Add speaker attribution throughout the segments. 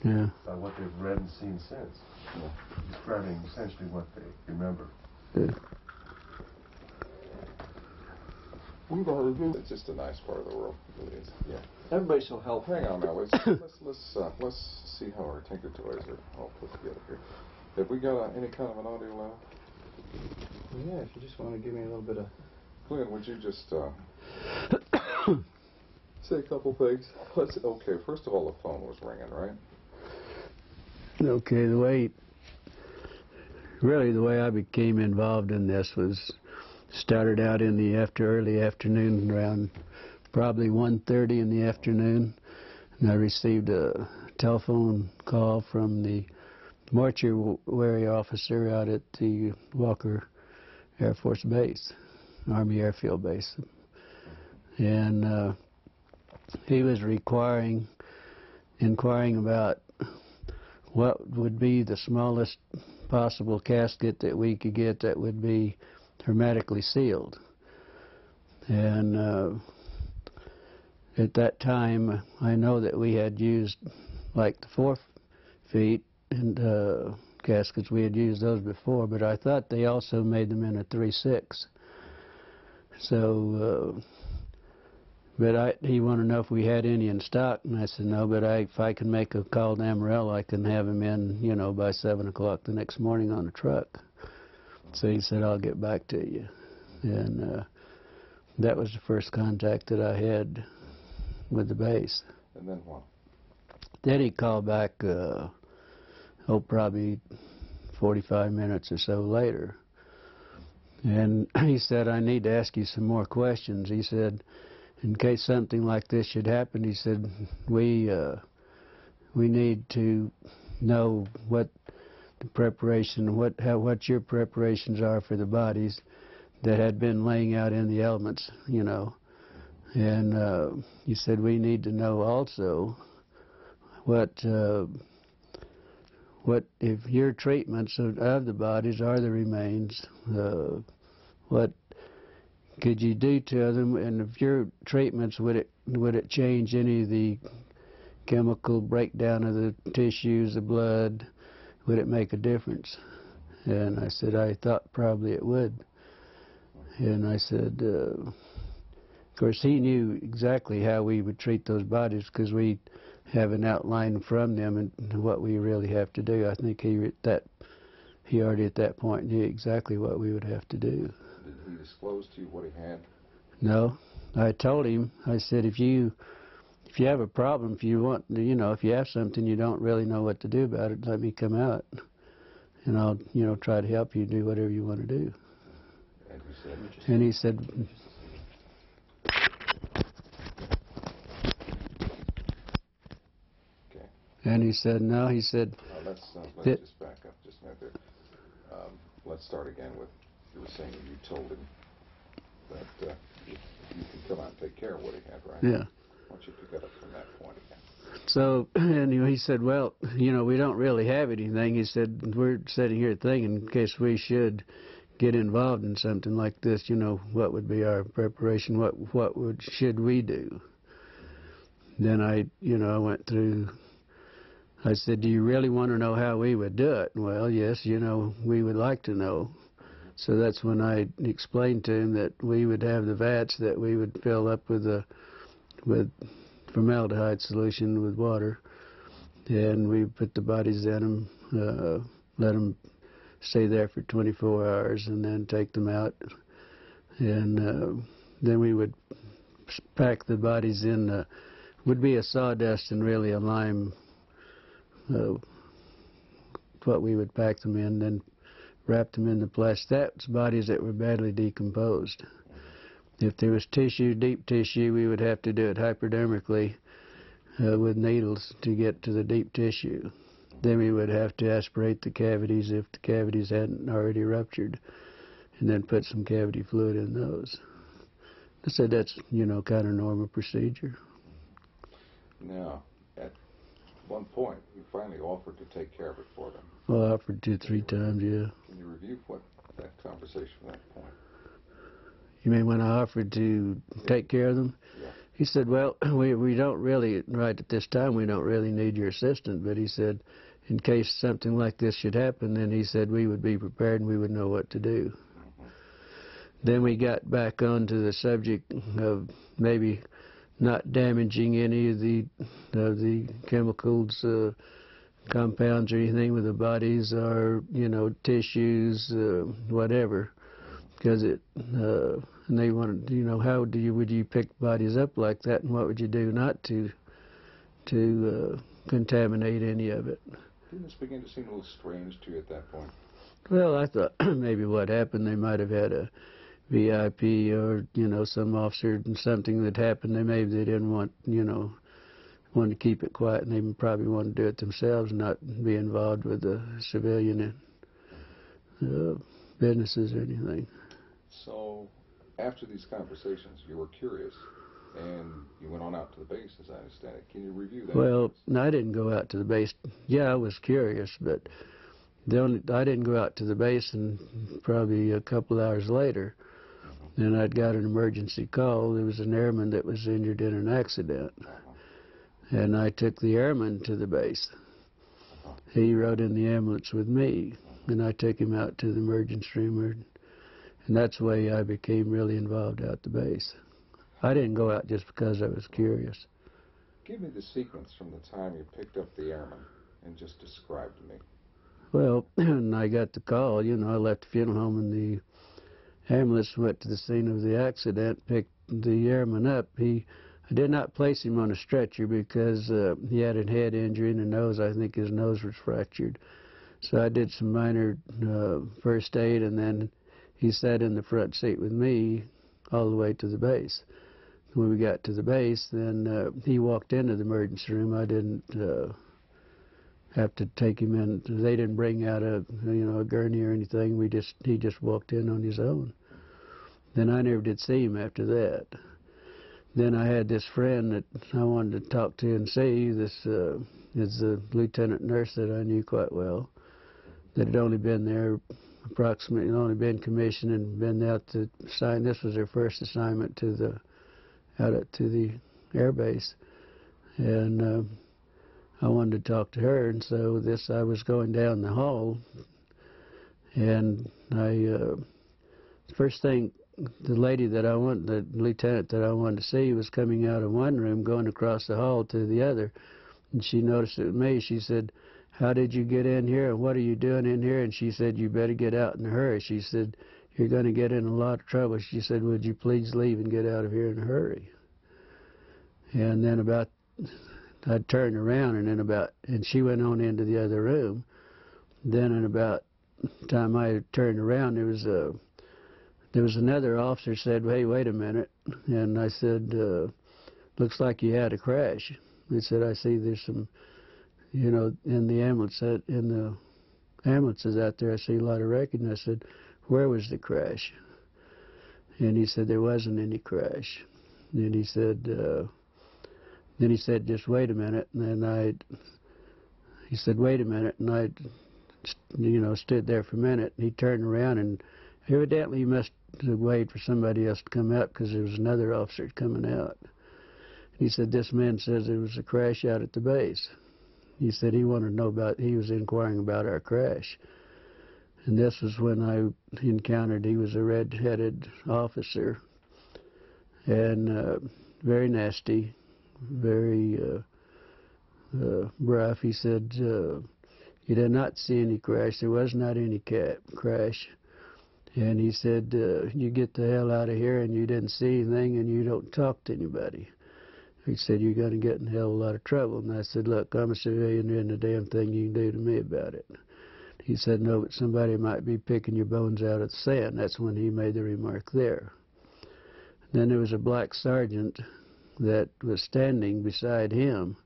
Speaker 1: by what they've read and seen since, describing essentially what they remember.
Speaker 2: It's just a nice part of the world. It really is. Yeah.
Speaker 3: Everybody's so helpful.
Speaker 2: Hang on now. Let's see how our Tinker Toys are all put together here. Have we got any kind of an audio lab?
Speaker 3: Well, yeah, if you just want to give me a little bit of...
Speaker 2: Glenn, would you just say a couple things? Okay, first of all, the phone was ringing, right?
Speaker 4: Okay, the way I became involved in this was started out in the early afternoon, around probably 1:30 in the afternoon, and I received a telephone call from the mortuary officer out at the Walker Air Force Base, Army Airfield Base, and he was inquiring about what would be the smallest possible casket that we could get that would be hermetically sealed. And at that time, I know that we had used like the 4 feet and caskets. We had used those before, but I thought they also made them in a 3/6. So, but he wanted to know if we had any in stock, and I said no. But if I can make a call to Amarillo, I can have him in, by 7 o'clock the next morning on a truck. So he said, I'll get back to you. And that was the first contact that I had with the base.
Speaker 2: And then what?
Speaker 4: Then he called back, probably 45 minutes or so later. And he said, I need to ask you some more questions. He said, in case something like this should happen, he said, we need to know what the preparation, what your preparations are for the bodies that had been laying out in the elements, And he said, we need to know also what if your treatments of the bodies are the remains, what could you do to them, and if your treatments, would it change any of the chemical breakdown of the tissues, the blood? Would it make a difference? And I said, I thought probably it would. And I said, of course, he knew exactly how we would treat those bodies because we have an outline from them and what we really have to do. I think he already at that point knew exactly what we would have to do.
Speaker 2: Did he disclose to you what he had?
Speaker 4: No. I told him, I said, if you have a problem, if you want, if you have something you don't really know what to do about it, let me come out, and I'll, try to help you do whatever you want to do. And he said,
Speaker 2: okay.
Speaker 4: And he said, no, he said,
Speaker 2: let's just back up just a minute there. Let's start again with, you were saying you told him that you can come out and take care of what he had, right?
Speaker 4: Yeah.
Speaker 2: Why don't you pick it up from that point again?
Speaker 4: So, anyway, he said, well, we don't really have anything. He said, we're sitting here thinking in case we should get involved in something like this, what would be our preparation, should we do? Then I went through, I said, do you really want to know how we would do it? Well, yes, we would like to know. So that's when I explained to him that we would have the vats that we would fill up with formaldehyde solution with water, and we put the bodies in them, let them stay there for 24 hours, and then take them out, and then we would pack the bodies in, would be a sawdust and really a lime, what we would pack them in, then wrap them in the plastic. That's bodies that were badly decomposed. If there was tissue, deep tissue, we would have to do it hypodermically with needles to get to the deep tissue. Then we would have to aspirate the cavities if the cavities hadn't already ruptured, and then put some cavity fluid in those. I said that's, kind of normal procedure.
Speaker 2: Now, at one point, you finally offered to take care of it for them.
Speaker 4: Well, I offered 2-3 times, yeah.
Speaker 2: Can you review that conversation from that point?
Speaker 4: You mean when I offered to take care of them?
Speaker 2: Yeah.
Speaker 4: He said, well, we don't really, right at this time, we don't really need your assistance, but he said, in case something like this should happen, then he said we would be prepared and we would know what to do. Then we got back onto the subject of maybe not damaging any of the chemicals, compounds or anything with the bodies, or tissues, whatever, because and they wanted, how would you pick bodies up like that, and what would you do not to contaminate any of it?
Speaker 2: Didn't this begin to seem a little strange to you at that point?
Speaker 4: Well, I thought maybe what happened, they might have had a VIP or, some officer and something that happened. Maybe they didn't want to keep it quiet, and they probably wanted to do it themselves and not be involved with the civilian businesses or anything.
Speaker 2: So, after these conversations, you were curious, and you went on out to the base, as I understand it. Can you review that?
Speaker 4: Well, no, I didn't go out to the base. Yeah, I was curious, but I didn't go out to the base, and probably a couple hours later, then I'd got an emergency call. There was an airman that was injured in an accident, and I took the airman to the base. He rode in the ambulance with me, and I took him out to the emergency room, and that's the way I became really involved out at the base. I didn't go out just because I was curious.
Speaker 2: Give me the sequence from the time you picked up the airman and just describe to me.
Speaker 4: Well, when I got the call, I left the funeral home, and the ambulance went to the scene of the accident, picked the airman up. I did not place him on a stretcher because he had a head injury in the nose. I think his nose was fractured. So I did some minor first aid, and then he sat in the front seat with me all the way to the base. When we got to the base, then he walked into the emergency room. I didn't have to take him in. They didn't bring out a gurney or anything. He just walked in on his own. Then I never did see him after that. Then I had this friend that I wanted to talk to and see. This is a lieutenant nurse that I knew quite well, that had only been there approximately, only been commissioned and been out to sign. This was her first assignment out to the air base, and I wanted to talk to her. And so I was going down the hall, and the first thing, the lady that the lieutenant that I wanted to see was coming out of one room, going across the hall to the other, and she noticed it was me. She said, "How did you get in here, and what are you doing in here?" And she said, "You better get out in a hurry." She said, "You're going to get in a lot of trouble." She said, "Would you please leave and get out of here in a hurry?" And then I turned around, and she went on into the other room. Then in about the time I turned around, there was another officer said, "Hey, wait a minute." And I said, "Looks like you had a crash." He said, "I see there's some, in the ambulances out there, I see a lot of wreckage." And I said, "Where was the crash?" And he said, "There wasn't any crash." And he said, "Just wait a minute." And then he said, "Wait a minute." And I, stood there for a minute. And he turned around, and evidently he must have waited for somebody else to come out, because there was another officer coming out. He said, "This man says there was a crash out at the base." He said he wanted to know he was inquiring about our crash. And this was when I encountered, he was a red-headed officer, and very nasty, very rough. He said, "You did not see any crash. There was not any crash." And he said, "You get the hell out of here, and you didn't see anything, and you don't talk to anybody." He said, "You're going to get in a hell of a lot of trouble." And I said, "Look, I'm a civilian. There isn't a damn thing you can do to me about it." He said, "No, but somebody might be picking your bones out of the sand." That's when he made the remark there. Then there was a black sergeant that was standing beside him,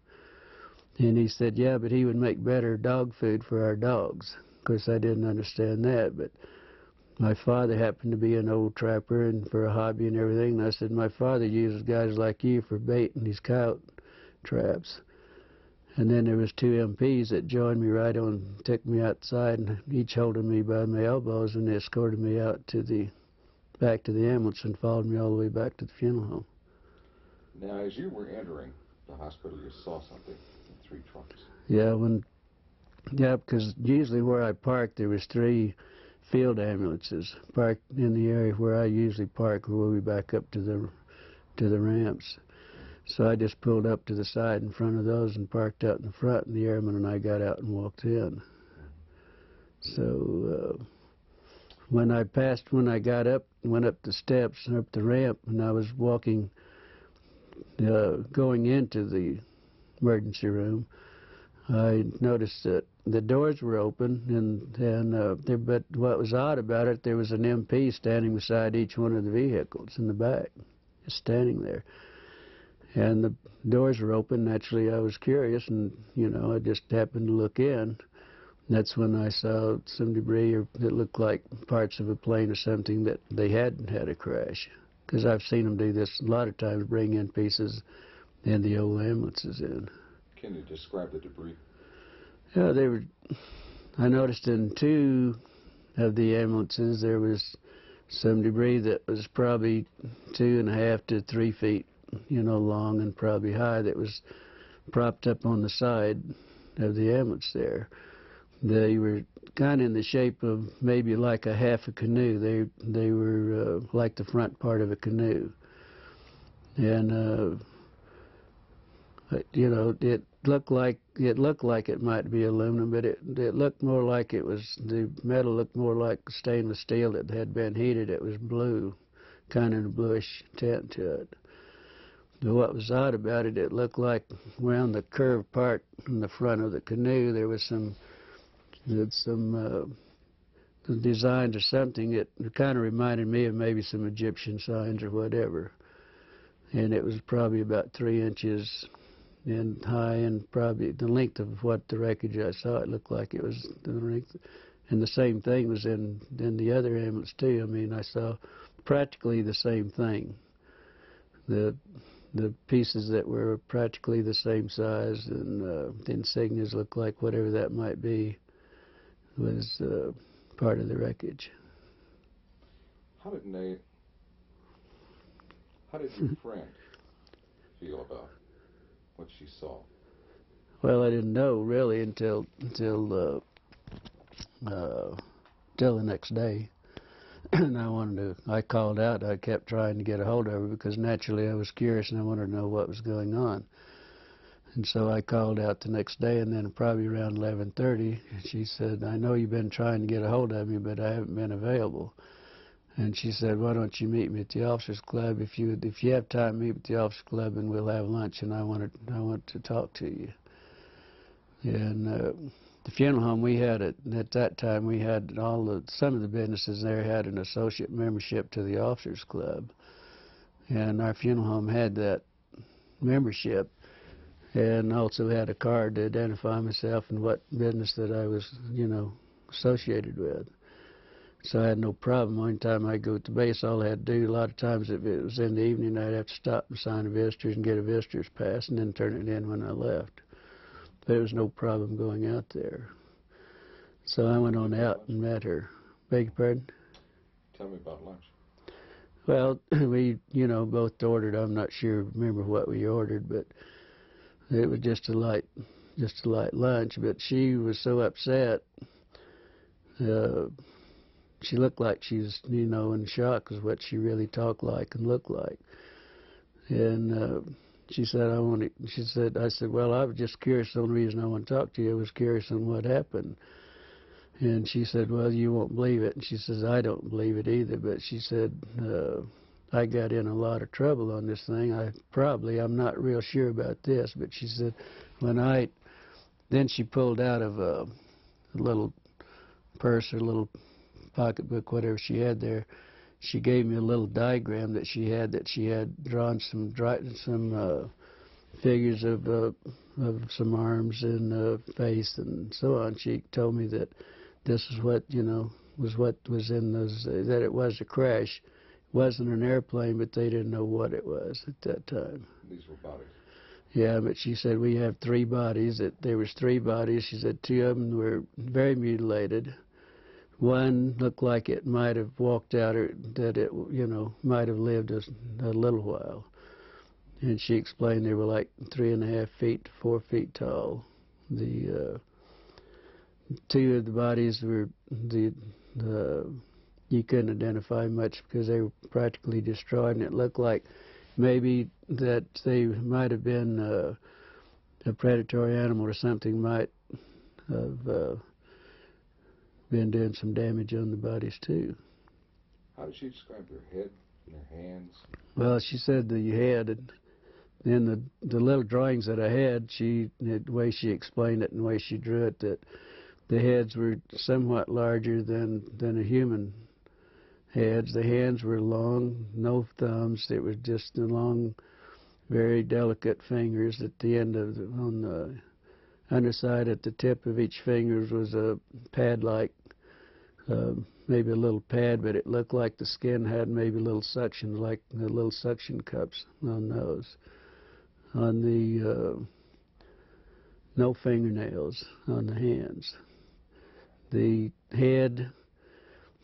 Speaker 4: and he said, "Yeah, but he would make better dog food for our dogs." Of course, I didn't understand that, but my father happened to be an old trapper and for a hobby and everything. And I said, "My father uses guys like you for bait in these coyote traps." And then there was two MPs that joined me right on, took me outside, and each holding me by my elbows, and they escorted me out back to the ambulance and followed me all the way back to the funeral home.
Speaker 2: Now, as you were entering the hospital, you saw something in 3 trucks.
Speaker 4: Yeah, because usually where I parked, there was 3 field ambulances parked in the area where I usually park, where we back up to the ramps. So I just pulled up to the side in front of those and parked out in the front, and the airman and I got out and walked in. So when I got up, went up the steps and up the ramp, and I was walking, going into the emergency room, I noticed that the doors were open, but what was odd about it, there was an MP standing beside each one of the vehicles in the back, just standing there. And the doors were open. Naturally, I was curious, and, I just happened to look in. That's when I saw some debris that looked like parts of a plane or something that they hadn't had a crash. Because I've seen them do this a lot of times, bring in pieces and the old ambulances in.
Speaker 2: Can you describe the debris?
Speaker 4: Yeah, I noticed in 2 of the ambulances there was some debris that was probably 2.5 to 3 feet, long and probably high, that was propped up on the side of the ambulance there. They were kind of in the shape of maybe like a half a canoe. They were like the front part of a canoe. And it looked like it might be aluminum, but it looked more like the metal looked more like stainless steel that had been heated. It was blue, kind of a bluish tint to it. But what was odd about it, it looked like around the curved part in the front of the canoe there was some designs or something. It kind of reminded me of maybe some Egyptian signs or whatever. And it was probably about 3 inches in high, and probably the length of what the wreckage I saw, it looked like it was the length. And the same thing was in the other ambulance too. I mean, I saw practically the same thing. The pieces that were practically the same size, and the insignias looked like whatever that might be was part of the wreckage.
Speaker 2: How did your friend feel about what she saw?
Speaker 4: Well, I didn't know really until the next day. And I called out. I kept trying to get a hold of her because naturally I was curious and I wanted to know what was going on. And so I called out the next day, and then probably around 11:30, she said, "I know you've been trying to get a hold of me, but I haven't been available." And she said, "Why don't you meet me at the officers club? If you have time, meet at the officers club, and we'll have lunch. And I want to talk to you." And the funeral home we had at that time, we had some of the businesses there had an associate membership to the officers club, and our funeral home had that membership, and also had a card to identify myself and what business that I was, associated with. So I had no problem. One time I'd go to base, all I had to do, a lot of times if it was in the evening, I'd have to stop and sign a visitor's and get a visitor's pass and then turn it in when I left. There was no problem going out there. So I went on out and met her. Beg your pardon?
Speaker 2: Tell me about lunch.
Speaker 4: Well, we, both ordered. I'm not remember what we ordered, but it was just a light lunch. But she was so upset. She looked like she's, in shock is what she really talked like and looked like. And she said, I said, well, I was just curious. The only reason I want to talk to you, I was curious on what happened. And she said, well, you won't believe it. And she says, I don't believe it either. But she said, I got in a lot of trouble on this thing. I'm not real sure about this. But she said, then she pulled out of a little purse or little pocketbook, whatever she had there. She gave me a little diagram that she had drawn some figures of some arms and face and so on. She told me that this is what was in those, that it was a crash. It wasn't an airplane, but they didn't know what it was at that time.
Speaker 2: These were bodies.
Speaker 4: Yeah, but she said we have 3 bodies. There was 3 bodies. She said 2 of them were very mutilated. One looked like it might have walked out, or that it, might have lived a little while. and she explained they were like 3.5 feet to 4 feet tall. The two of the bodies were you couldn't identify much because they were practically destroyed, and it looked like maybe that they might have been a predatory animal or something might have been doing some damage on the bodies too.
Speaker 2: How did she describe their head and their hands?
Speaker 4: Well, she said the head, and then the little drawings that I had, the way she explained it and the way she drew it, that the heads were somewhat larger than a human heads. The hands were long, no thumbs. It was just the long, very delicate fingers at the end of on the underside at the tip of each finger was a pad-like, maybe a little pad, but it looked like the skin had maybe a little suction, like the little suction cups on those. On the no fingernails on the hands. The head,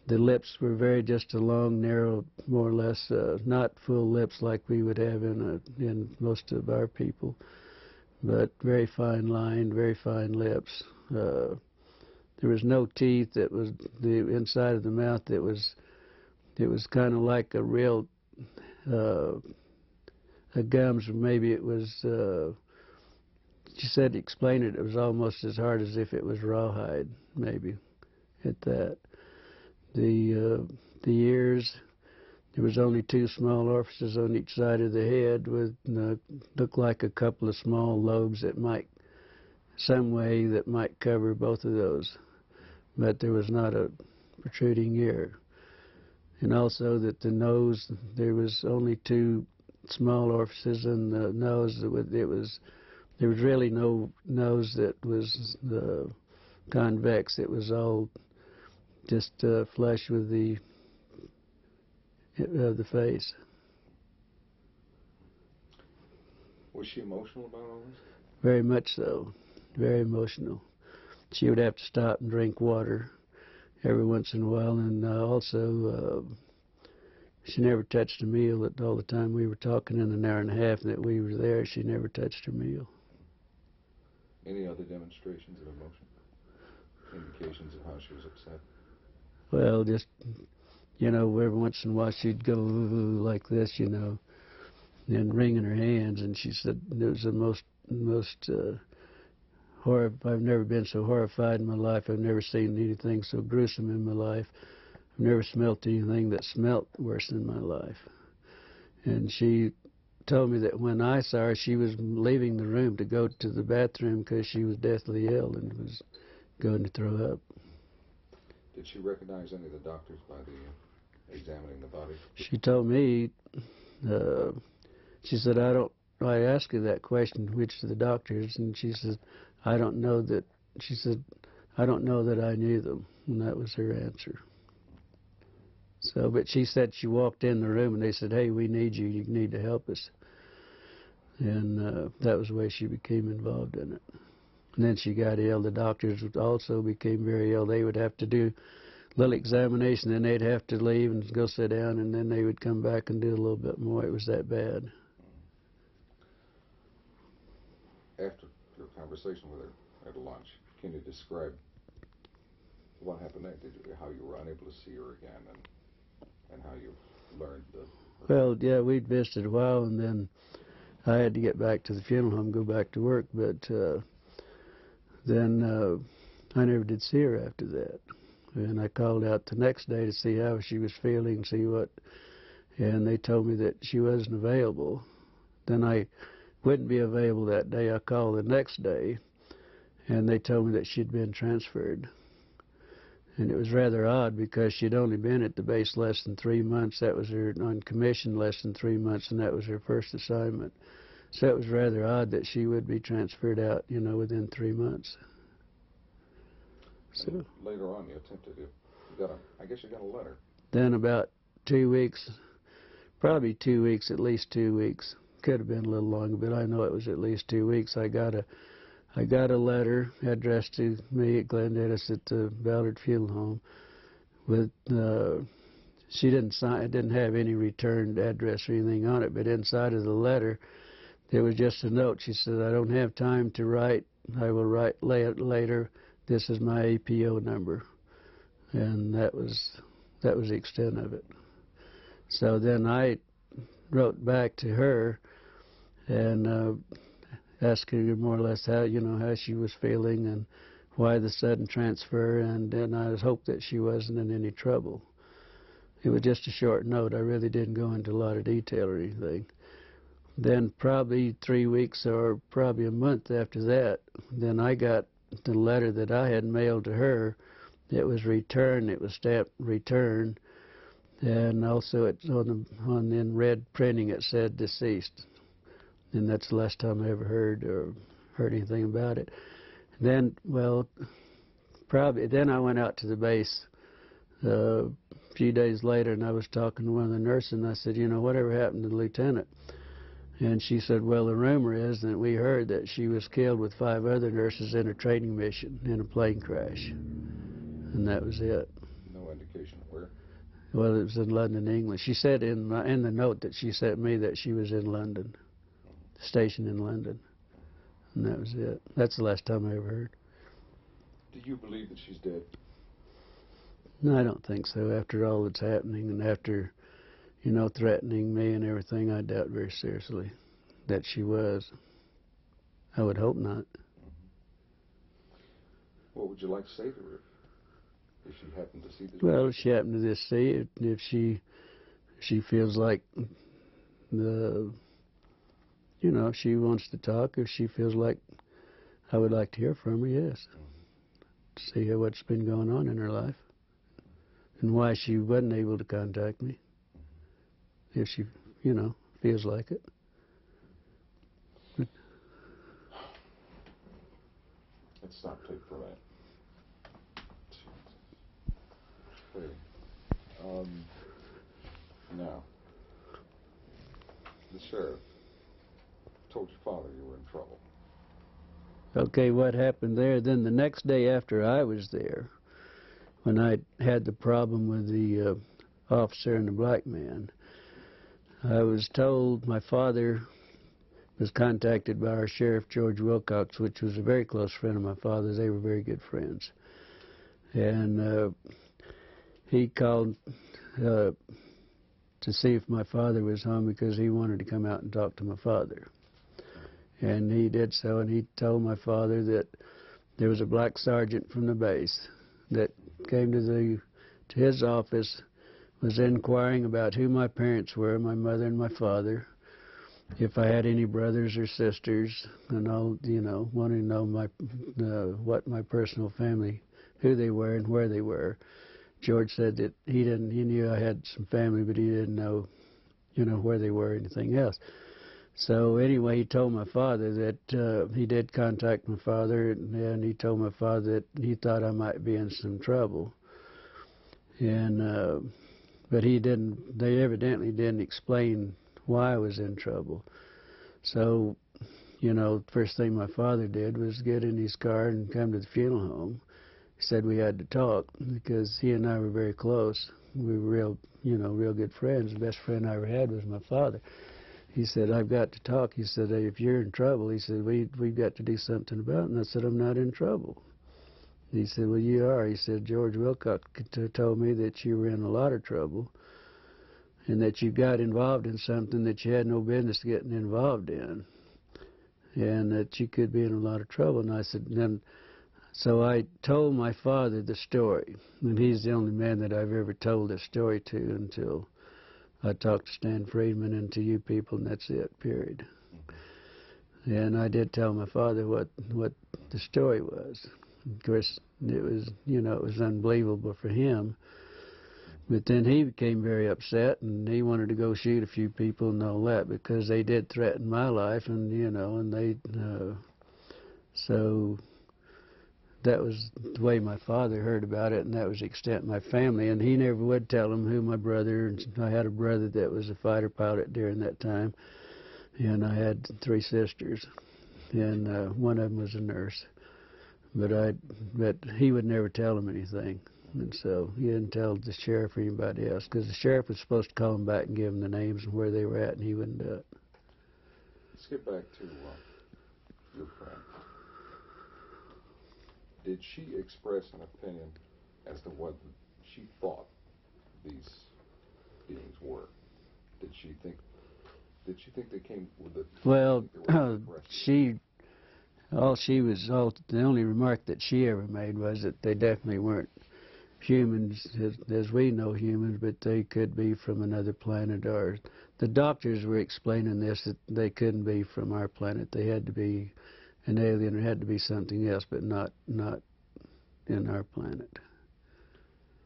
Speaker 4: the lips were just a long, narrow, more or less, not full lips like we would have in most of our people, but very fine lined, very fine lips. There was no teeth. That was the inside of the mouth. It was kind of like a real gums. Maybe it was. She said to explain it. It was almost as hard as if it was rawhide. Maybe at that. The ears. There was only 2 small orifices on each side of the head with looked like a couple of small lobes that might, some way that might cover both of those. But there was not a protruding ear. And also that the nose, there was only 2 small orifices in the nose. There was really no nose that was convex. It was all just flush with the face.
Speaker 2: Was she emotional about all this?
Speaker 4: Very much so. Very emotional. She would have to stop and drink water every once in a while, and also she never touched a meal. All the time we were talking in an hour and a half that we were there, she never touched her meal.
Speaker 2: Any other demonstrations of emotion? Indications of how she was upset?
Speaker 4: Well, just, every once in a while she'd go like this, and wringing her hands, and she said it was the most I've never been so horrified in my life. I've never seen anything so gruesome in my life. I've never smelt anything that smelt worse in my life. And she told me that when I saw her, she was leaving the room to go to the bathroom because she was deathly ill and was going to throw up.
Speaker 2: Did she recognize any of the doctors by the examining the body?
Speaker 4: She told me, she said, I asked her that question, which of the doctors, and she said, I don't know that I knew them, and that was her answer. So, but she said she walked in the room and they said, hey, we need you, you need to help us. And that was the way she became involved in it. And then she got ill. The doctors also became very ill. They would have to do a little examination, then they'd have to leave and go sit down, and then they would come back and do a little bit more. It was that bad.
Speaker 2: After your conversation with her at lunch, can you describe what happened next? How you were unable to see her again, and how you learned the...
Speaker 4: Well, yeah, we'd visited a while, and then I had to get back to the funeral home, go back to work, but then I never did see her after that. And I called out the next day to see how she was feeling, and they told me that she wasn't available. Then I wouldn't be available that day. I called the next day, and they told me that she'd been transferred. And it was rather odd because she'd only been at the base less than 3 months. That was her on commission less than 3 months, and that was her first assignment. So it was rather odd that she would be transferred out, within 3 months. So
Speaker 2: later on, you attempted to, I guess you got a letter.
Speaker 4: Then about 2 weeks, probably 2 weeks, at least 2 weeks. Could have been a little longer, but I know it was at least 2 weeks. I got a letter addressed to me at Glendivis at the Ballard Funeral Home. With she didn't sign. It didn't have any returned address or anything on it, but inside of the letter It was just a note. She said, I don't have time to write. I will write later. This is my APO number. And that was the extent of it. So then I wrote back to her and asked her more or less how she was feeling and why the sudden transfer, and then I hoped that she wasn't in any trouble. It was just a short note. I really didn't go into a lot of detail or anything. Then probably 3 weeks or probably a month after that, then I got the letter that I had mailed to her. It was returned. It was stamped return, and also it's in red printing it said deceased. And that's the last time I ever heard anything about it. Then, well, then I went out to the base a few days later, and I was talking to one of the nurses, and I said, whatever happened to the lieutenant? And she said, well, the rumor is that we heard that she was killed with 5 other nurses in a training mission in a plane crash. And that was it.
Speaker 2: No indication of where?
Speaker 4: Well, it was in London, England. She said in the note that she sent me that she was in London, stationed in London. And that was it. That's the last time I ever heard.
Speaker 2: Do you believe that she's dead?
Speaker 4: No, I don't think so. After all that's happening and after, threatening me and everything, I doubt very seriously that she was. I would hope not.
Speaker 2: What would you like to say to her if she happened to see this?
Speaker 4: Well, if she happened to just see it, if she feels like if she wants to talk, if she feels like I would like to hear from her, yes. See what's been going on in her life and why she wasn't able to contact me. If she, feels like it. But
Speaker 2: Let's stop tape for that. Okay. Now, the sheriff told your father you were in trouble.
Speaker 4: okay, what happened there? Then the next day after I was there, when I had the problem with the officer and the black man, I was told my father was contacted by our sheriff, George Wilcox, which was a very close friend of my father's. They were very good friends. And he called to see if my father was home because he wanted to come out and talk to my father. And he did so, and he told my father that there was a black sergeant from the base that came to his office, was inquiring about who my parents were, my mother and my father, if I had any brothers or sisters, and all, wanting to know what my personal family, who they were and where they were. George said that he knew I had some family, but he didn't know, where they were or anything else. So anyway, he told my father that he did contact my father, and he told my father that he thought I might be in some trouble. And but they evidently didn't explain why I was in trouble. So, first thing my father did was get in his car and come to the funeral home. He said we had to talk because he and I were very close. We were real good friends. The best friend I ever had was my father. He said, I've got to talk. He said, if you're in trouble, he said, we've got to do something about it. And I said, I'm not in trouble. He said, well, you are. He said, George Wilcox told me that you were in a lot of trouble and that you got involved in something that you had no business getting involved in and that you could be in a lot of trouble. And I said, so I told my father the story. And he's the only man that I've ever told this story to until I talked to Stan Friedman and to you people, and that's it, period. And I did tell my father what the story was. Of course, it was, it was unbelievable for him. But then he became very upset, and he wanted to go shoot a few people and all that because they did threaten my life, and, and they, so that was the way my father heard about it, and that was the extent of my family. And he never would tell him who my brother, and I had a brother that was a fighter pilot during that time, and I had 3 sisters, and one of them was a nurse. But he would never tell him anything, and so he didn't tell the sheriff or anybody else, because the sheriff was supposed to call him back and give him the names and where they were at, and he wouldn't do it.
Speaker 2: Let's get back to your friend. Did she express an opinion as to what she thought these beings were? Did she think they came with the?
Speaker 4: Well, the only remark that she ever made was that they definitely weren't humans as we know humans, but they could be from another planet. Or the doctors were explaining this, that they couldn't be from our planet. They had to be an alien. It had to be something else, but not in our planet.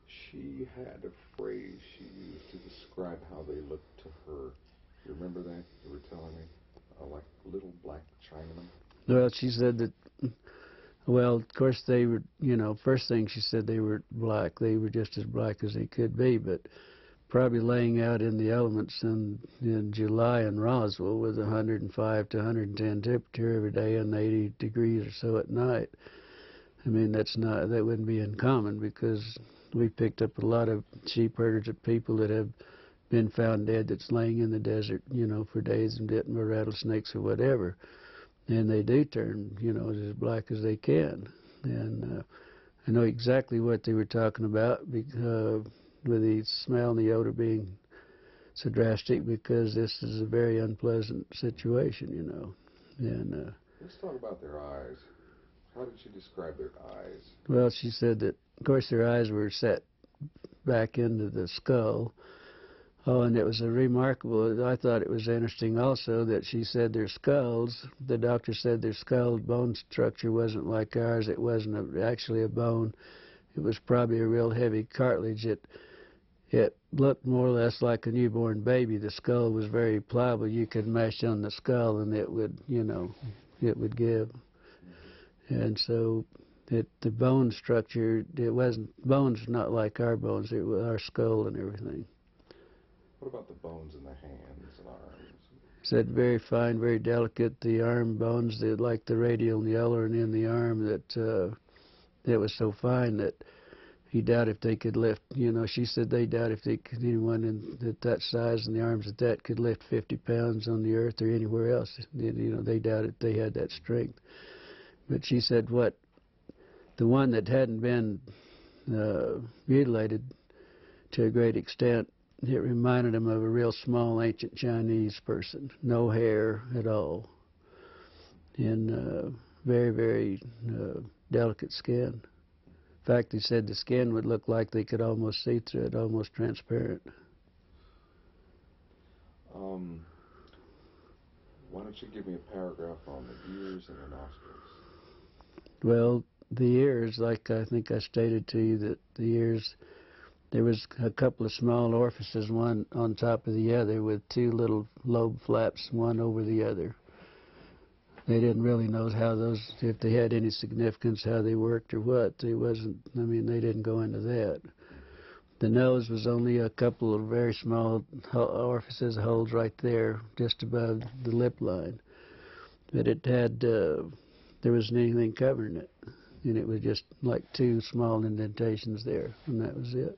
Speaker 2: She had a phrase she used to describe how they looked to her. You remember that? You were telling me, like little black Chinamen.
Speaker 4: Well, she said that. Well, of course they were. First thing she said, they were black. They were just as black as they could be, but probably laying out in the elements in July in Roswell with 105 to 110 temperature every day and 80 degrees or so at night. I mean, that wouldn't be uncommon, because we picked up a lot of sheep herders of people that have been found dead that's laying in the desert, for days and bitten by rattlesnakes or whatever. And they do turn, as black as they can. And I know exactly what they were talking about, because with the smell and the odor being so drastic, because this is a very unpleasant situation, And
Speaker 2: let's talk about their eyes. How did she describe their eyes?
Speaker 4: Well, she said that, of course, their eyes were set back into the skull. Oh, and it was I thought it was interesting also that she said their skulls, the doctor said their skull bone structure wasn't like ours. It wasn't actually a bone. It was probably a real heavy cartilage. It looked more or less like a newborn baby. The skull was very pliable. You could mash on the skull and it would, it would give. And so the bone structure, bones not like our bones. It was our skull and everything.
Speaker 2: What about the bones in the hands and arms?
Speaker 4: Said very fine, very delicate. The arm bones, like the radial and the ulnar and in the arm, that was so fine that he doubted if they could lift. She said they doubt if anyone at that size and the arms at that could lift 50 pounds on the earth or anywhere else. They doubted they had that strength. But she said the one that hadn't been mutilated to a great extent, it reminded him of a real small ancient Chinese person, no hair at all, and very, very delicate skin. In fact, he said the skin would look like they could almost see through it, almost transparent.
Speaker 2: Why don't you give me a paragraph on the ears and the nostrils?
Speaker 4: Well, the ears, like I think I stated to you, that the ears, there was a couple of small orifices, one on top of the other, with two little lobe flaps, one over the other. They didn't really know if they had any significance, how they worked or what. They didn't go into that. The nose was only a couple of very small orifices, holes right there, just above the lip line. But it had, there wasn't anything covering it. And it was just like two small indentations there, and that was it.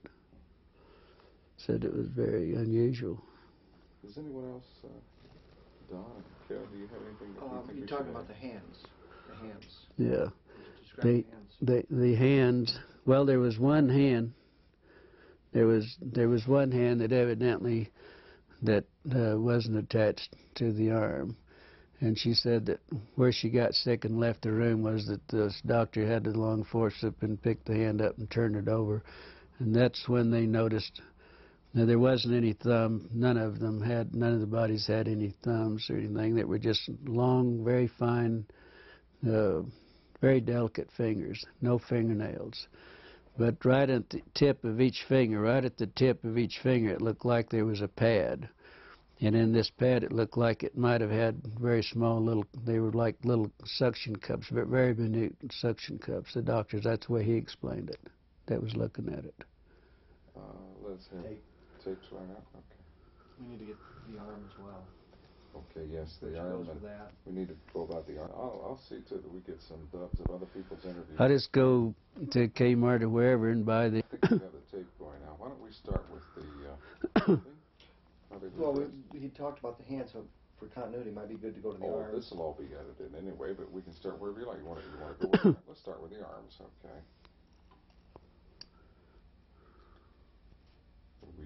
Speaker 4: Said it was very unusual.
Speaker 2: Does anyone else, Don, Kel, do you have anything that you think
Speaker 3: you're talking about the hands. The hands.
Speaker 4: Yeah. The hands. Well, there was one hand. There was one hand that evidently wasn't attached to the arm. And she said that where she got sick and left the room was that this doctor had the long forceps and picked the hand up and turned it over. And that's when they noticed that there wasn't any thumb. None of the bodies had any thumbs or anything. They were just long, very fine, very delicate fingers, no fingernails. But right at the tip of each finger, it looked like there was a pad. And in this pad, it looked like it might have had very small they were like little suction cups, but very minute suction cups. The doctors, that's the way he explained it, that was looking at it.
Speaker 2: Let's have tapes right now. Okay.
Speaker 3: We need to get the arm as well.
Speaker 2: Okay, yes, the
Speaker 3: Which
Speaker 2: arm.
Speaker 3: goes with that.
Speaker 2: We need to go about the arm. I'll see to it that we get some dubs of other people's interviews.
Speaker 4: I just go to Kmart or wherever and buy the...
Speaker 2: I think we have the tape going now. Why don't we start with the...
Speaker 3: Well, he talked about the hands, so for continuity, it might be good to go to the
Speaker 2: Oh,
Speaker 3: arms.
Speaker 2: this will all be edited anyway, but we can start wherever you like. You want to go with let's start with the arms, okay?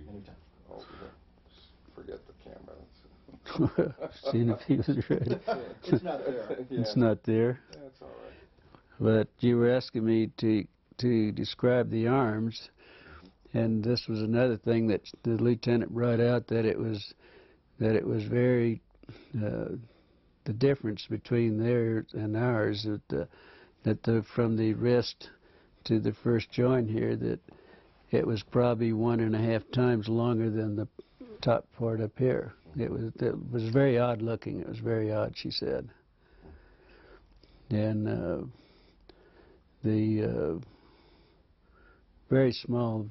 Speaker 3: Anytime.
Speaker 2: Oh, we don't forget the camera.
Speaker 4: Seeing if he was ready.
Speaker 3: It's not there.
Speaker 2: Yeah.
Speaker 4: It's not there.
Speaker 2: That's all right.
Speaker 4: But you were asking me to describe the arms, and this was another thing that the lieutenant brought out, that it was very the difference between theirs and ours, that from the wrist to the first joint here, that it was probably 1.5 times longer than the top part up here. It was very odd looking. It was very odd, she said. And the very small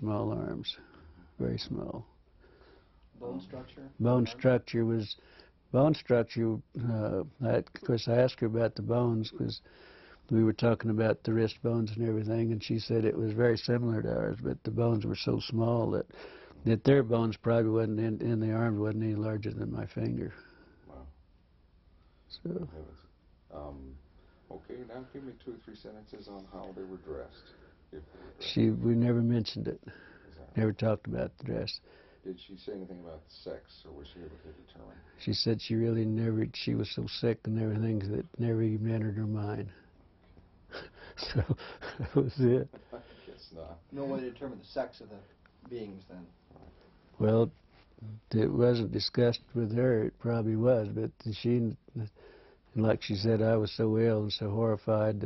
Speaker 4: arms, very small.
Speaker 3: Bone structure?
Speaker 4: Bone structure, of course I asked her about the bones, because we were talking about the wrist bones and everything, and she said it was very similar to ours, but the bones were so small that their bones probably wasn't in the arms, wasn't any larger than my finger.
Speaker 2: Wow.
Speaker 4: So.
Speaker 2: Okay, now give me 2 or 3 sentences on how they were dressed. If they were dressed.
Speaker 4: We never mentioned it.
Speaker 2: Exactly.
Speaker 4: Never talked about the dress.
Speaker 2: Did she say anything about sex, or was she able to determine?
Speaker 4: She said she really never, she was so sick and everything that never even entered her mind. So that was it.
Speaker 2: I guess not.
Speaker 3: No way to determine the sex of the beings then.
Speaker 4: Well, it wasn't discussed with her. It probably was, but she, like she said, I was so ill and so horrified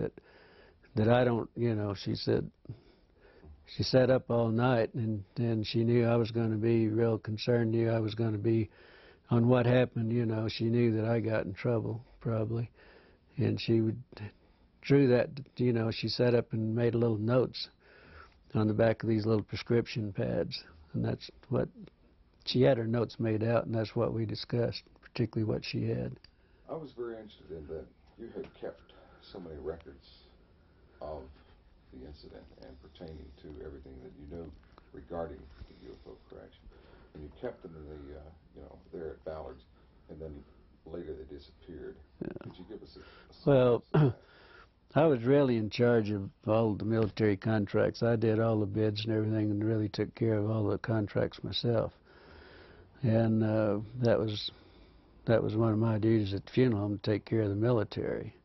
Speaker 4: that I don't, she said, she sat up all night, and she knew I was going to be real concerned, knew I was going to be on what happened, she knew that I got in trouble, probably. And she drew that, she sat up and made little notes on the back of these little prescription pads. And that's what, she had her notes made out, and that's what we discussed, particularly what she had.
Speaker 2: I was very interested in that you had kept so many records of the incident and pertaining to everything that you know regarding the UFO correction. And you kept them in the, there at Ballard's, and then later they disappeared.
Speaker 4: Yeah.
Speaker 2: Could you give us a
Speaker 4: Well,
Speaker 2: sense of that?
Speaker 4: I was really in charge of all the military contracts. I did all the bids and everything, and really took care of all the contracts myself. And that was one of my duties at the funeral home, to take care of the military.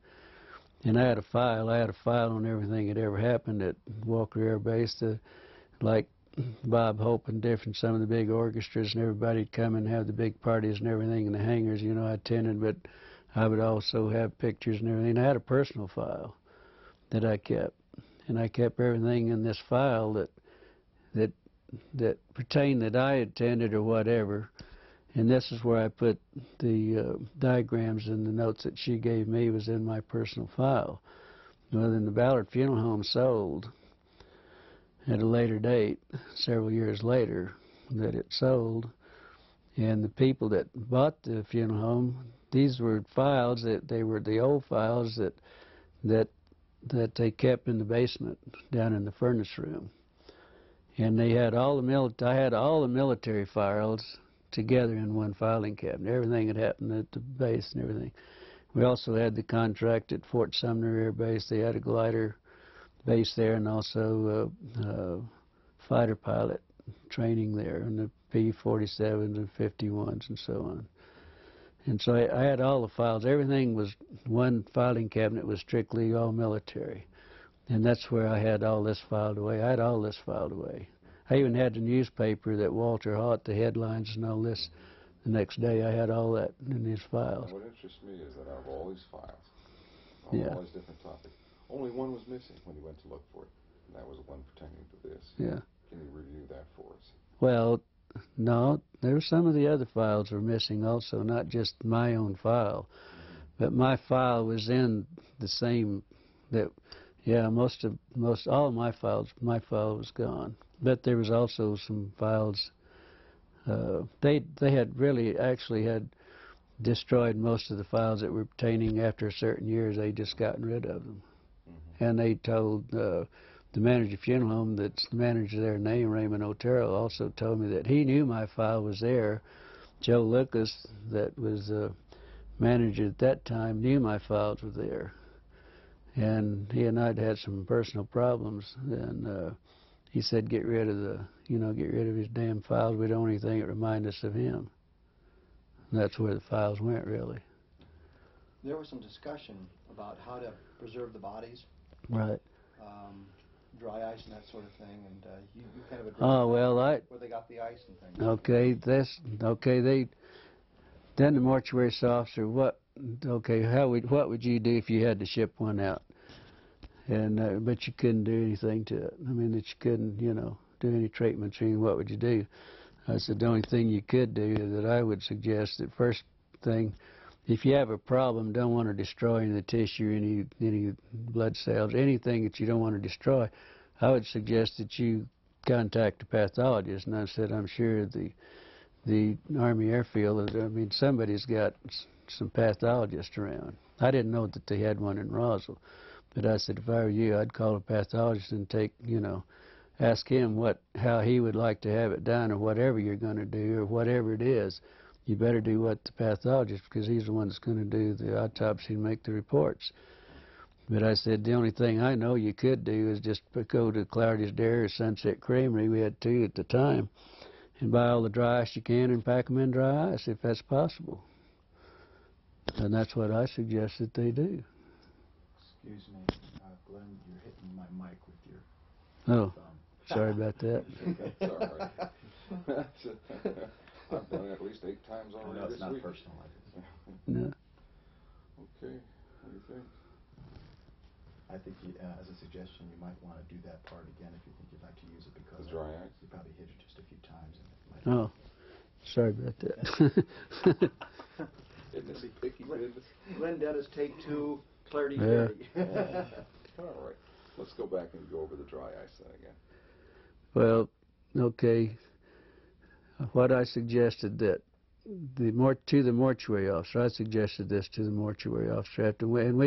Speaker 4: And I had a file on everything that ever happened at Walker Air Base, like Bob Hope and some of the big orchestras, and everybody'd come and have the big parties and everything in the hangars, I attended, but I would also have pictures and everything. I had a personal file that I kept, and I kept everything in this file that pertained that I attended or whatever. And this is where I put the diagrams and the notes that she gave me was in my personal file. Well, then the Ballard Funeral Home sold at a later date, several years later, that it sold. And the people that bought the funeral home, these were files they were the old files that they kept in the basement down in the furnace room. And they had I had all the military files together in one filing cabinet. Everything had happened at the base and everything. We also had the contract at Fort Sumner Air Base. They had a glider base there, and also fighter pilot training there, and the P-47s and 51s and so on. And so I had all the files. Everything was one filing cabinet, was strictly all military. And that's where I had all this filed away. I had all this filed away. I even had the newspaper that Walter Haught, the headlines and all this, the next day. I had all that in these files.
Speaker 2: And what interests me is that out of all these files,
Speaker 4: Yeah.
Speaker 2: all these different topics, only one was missing when you went to look for it, and that was the one pertaining to this.
Speaker 4: Yeah.
Speaker 2: Can you review that for us?
Speaker 4: Well, no, there were some of the other files were missing also, not just my own file. But my file was in the same, all my file was gone. But there was also some files, they had destroyed most of the files that were pertaining after certain years. They just gotten rid of them. And they told the manager of the funeral home, that's the manager there named Raymond Otero, also told me that he knew my file was there, Joe Lucas, that was manager at that time, knew my files were there. And he and I'd had some personal problems, and he said, get rid of his damn files. We don't want anything that remind us of him. And that's where the files went, really.
Speaker 3: There was some discussion about how to preserve the bodies,
Speaker 4: Right.
Speaker 3: dry ice and that sort of thing, and you kind of addressed
Speaker 4: Oh,
Speaker 3: that,
Speaker 4: well,
Speaker 3: where they got the ice and things.
Speaker 4: Okay, then the mortuary officer, what would you do if you had to ship one out? And but you couldn't do anything to it. I mean, that you couldn't, do any treatments or anything. What would you do? I said the only thing you could do is that I would suggest that first thing, if you have a problem, don't want to destroy any of the tissue, any blood cells, anything that you don't want to destroy, I would suggest that you contact a pathologist. And I said, I'm sure the Army Airfield, somebody's got some pathologists around. I didn't know that they had one in Roswell. But I said, if I were you, I'd call a pathologist and ask him how he would like to have it done, or whatever you're going to do, or whatever it is. You better do what the pathologist, because he's the one that's going to do the autopsy and make the reports. But I said, the only thing I know you could do is just go to Clarity's Dairy or Sunset Creamery, we had 2 at the time, and buy all the dry ice you can and pack them in dry ice, if that's possible. And that's what I suggest that they do.
Speaker 5: Excuse me, Glenn, you're hitting my mic with your
Speaker 4: Oh,
Speaker 5: thumb.
Speaker 4: sorry about that.
Speaker 2: It's all right. I've done it at least 8 times
Speaker 5: I
Speaker 2: already
Speaker 5: know it's
Speaker 2: this
Speaker 5: not
Speaker 2: week.
Speaker 5: personal. I just-
Speaker 4: No.
Speaker 2: Okay, what do you think?
Speaker 5: I think as a suggestion, you might want to do that part again if you think you'd like to use it, because
Speaker 2: The dry ice?
Speaker 5: you probably hit it just a few times. And it might
Speaker 4: Oh, sorry about that.
Speaker 2: Isn't this picky business?
Speaker 3: Glenn Dennis, take 2, Clarity
Speaker 4: Yeah.
Speaker 3: Dairy.
Speaker 2: All right, let's go back and go over the dry ice then again.
Speaker 4: Well, okay. What I suggested that to the mortuary officer, I suggested this to the mortuary officer and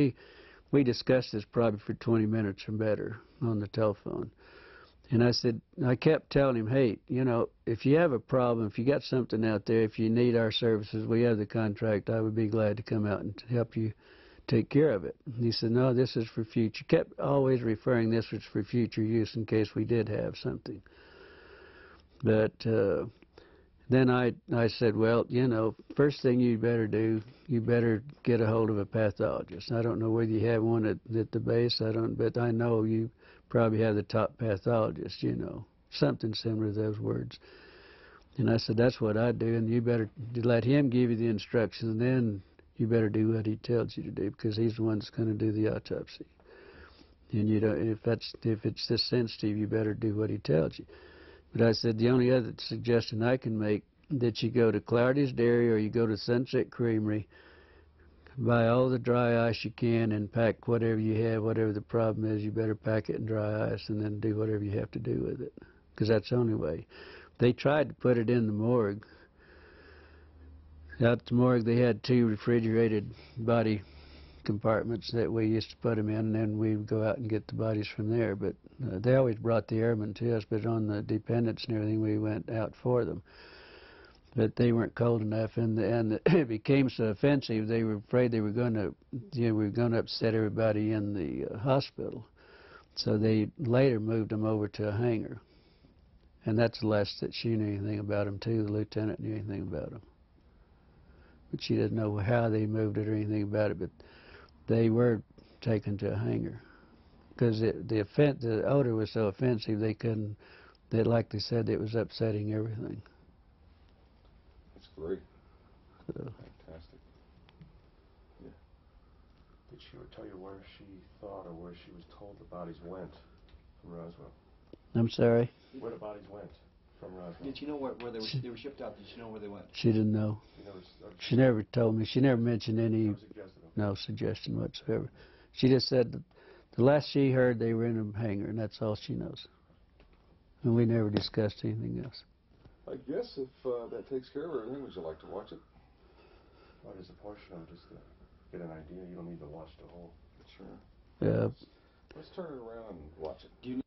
Speaker 4: we discussed this probably for 20 minutes or better on the telephone. And I kept telling him, hey, if you have a problem, if you got something out there, if you need our services, we have the contract, I would be glad to come out and help you take care of it. And he said, no, this is for future. Kept always referring this was for future use in case we did have something. But then I said, well, first thing you better do, you better get a hold of a pathologist. I don't know whether you have one at the base, but I know you probably have the top pathologist, something similar to those words. And I said, that's what I do, and you better let him give you the instructions, and then you better do what he tells you to do, because he's the one that's going to do the autopsy. And if it's this sensitive, you better do what he tells you. But I said, the only other suggestion I can make, that you go to Clarity's Dairy or you go to Sunset Creamery, buy all the dry ice you can and pack whatever you have, whatever the problem is, you better pack it in dry ice and then do whatever you have to do with it, because that's the only way. They tried to put it in the morgue. Out at the morgue, they had 2 refrigerated body compartments that we used to put them in, and then we would go out and get the bodies from there. But they always brought the airmen to us, but on the dependents and everything, we went out for them. But they weren't cold enough, and it became so offensive, they were afraid they were going to, upset everybody in the hospital. So they later moved them over to a hangar. And that's the last that she knew anything about them, too. The lieutenant knew anything about them. But she didn't know how they moved it or anything about it, but they were taken to a hangar. Because the odor was so offensive, like they said, it was upsetting everything.
Speaker 2: That's great.
Speaker 4: So,
Speaker 2: Fantastic.
Speaker 1: Did she ever tell you where she thought or where she was told the bodies went from Roswell?
Speaker 4: I'm sorry?
Speaker 1: Where the bodies went from Roswell?
Speaker 3: Did you know where they were shipped out? Did you know where they went?
Speaker 4: She didn't know. She never told me. She never mentioned any, no suggestion whatsoever. She just said that the last she heard, they were in a hangar, and that's all she knows. And we never discussed anything else.
Speaker 2: I guess if that takes care of everything, would you like to watch it?
Speaker 1: Well, there's a portion of it just to get an idea. You don't need to watch the whole.
Speaker 2: Sure.
Speaker 4: Yeah.
Speaker 2: Let's turn it around and watch it.
Speaker 3: Do you